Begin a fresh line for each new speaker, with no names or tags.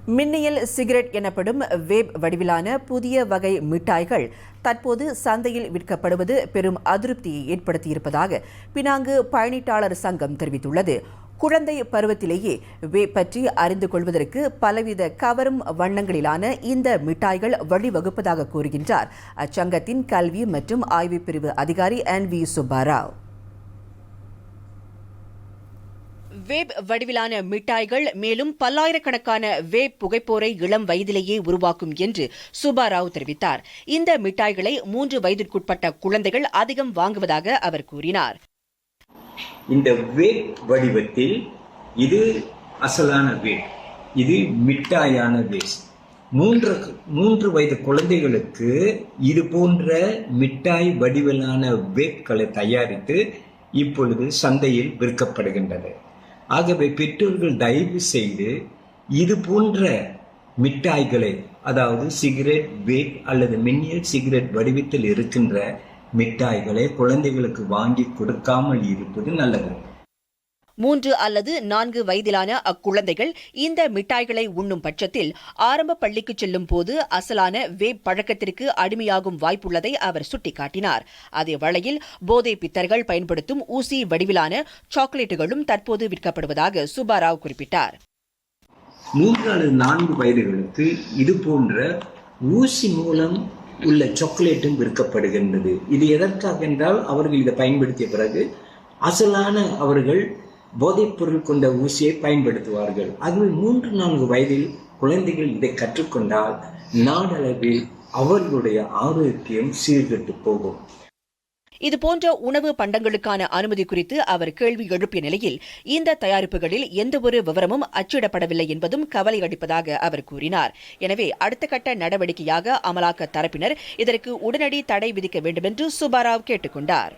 மின்னியல் சிகரெட் எனப்படும் வேப் வடிவிலான புதிய வகை மிட்டாய்கள் தற்போது சந்தையில் விற்கப்படுவது பெரும் அதிருப்தியை ஏற்படுத்தியிருப்பதாக பினாங்கு பயணீட்டாளர் சங்கம் தெரிவித்துள்ளது. குழந்தை பருவத்திலேயே வேப் பற்றி அறிந்து கொள்வதற்கு பலவித கவரும் வண்ணங்களிலான இந்த மிட்டாய்கள் வழிவகுப்பதாக கூறுகின்றார் அச்சங்கத்தின் கல்வி மற்றும் ஆய்வு பிரிவு அதிகாரி NV சுப்பாராவ். வேப் வடிவிலான மிட்டாய்கள் மேலும் பல்லாயிரக்கணக்கான வேப் புகைப்போரை இளம் வயதிலேயே உருவாக்கும் என்று சுப்பாராவ் தெரிவித்தார். இந்த மிட்டாய்களை 3 வயதிற்குட்பட்ட குழந்தைகள் அதிகம் வாங்குவதாக அவர் கூறினார்.
இந்த வேப் வடிவத்தில் இது அசலான வேப், இது மிட்டாயான வேப். 3 வயது குழந்தைகளுக்கு இது போன்ற மிட்டாய் வடிவிலான வேப்களை தயாரித்து இப்பொழுது சந்தையில் விற்கப்படுகின்றது. ஆகவே பெற்றோர்கள் தயவு செய்து இது போன்ற மிட்டாய்களை, அதாவது சிகரெட், வேப் அல்லது மின்னியல் சிகரெட் வடிவத்தில் இருக்கின்ற மிட்டாய்களை குழந்தைகளுக்கு வாங்கி கொடுக்காமல் இருப்பது நல்லது.
3 அல்லது 4 வயதிலான அக்குழந்தைகள் இந்த மிட்டாய்களை உண்ணும் பட்சத்தில் ஆரம்ப பள்ளிக்கு செல்லும் போது அசலான வேப் பழக்கத்திற்கு அடிமையாகும் வாய்ப்புள்ளதை அவர் சுட்டிக்காட்டினார். அதே வேளையில் போதை பித்தர்கள் பயன்படுத்தும் ஊசி வடிவிலான சாக்லேட்டுகளும் தற்போது விற்கப்படுவதாக சுப்பாராவ் குறிப்பிட்டார்.
3 அல்லது 4 வயதுகளுக்கு இது போன்ற ஊசி மூலம் உள்ள சாக்லேட்டும் விற்கப்படுகின்றது. இது எதற்காக என்றால் அவர்கள் இதை பயன்படுத்திய பிறகு அசலான அவர்கள் போதைப் பொருள் கொண்ட ஊசியை பயன்படுத்துவார்கள். அதுவே 3-4 வயதில் குழந்தைகள் இதை கற்றுக்கொண்டால் நாடளவில் அவர்களுடைய ஆரோக்கியம் சீர்கெட்டு போகும்.
இதுபோன்ற உணவு பண்டங்களுக்கான அனுமதி குறித்து அவர் கேள்வி எழுப்பிய நிலையில் இந்த தயாரிப்புகளில் எந்தவொரு விவரமும் அச்சிடப்படவில்லை என்பதும் கவலை அளிப்பதாக அவர் கூறினார். எனவே அடுத்த கட்ட நடவடிக்கையாக அமலாக்க தரப்பினர் இதற்கு உடனடி தடை விதிக்க வேண்டும் என்று சுப்பாராவ் கேட்டுக் கொண்டார்.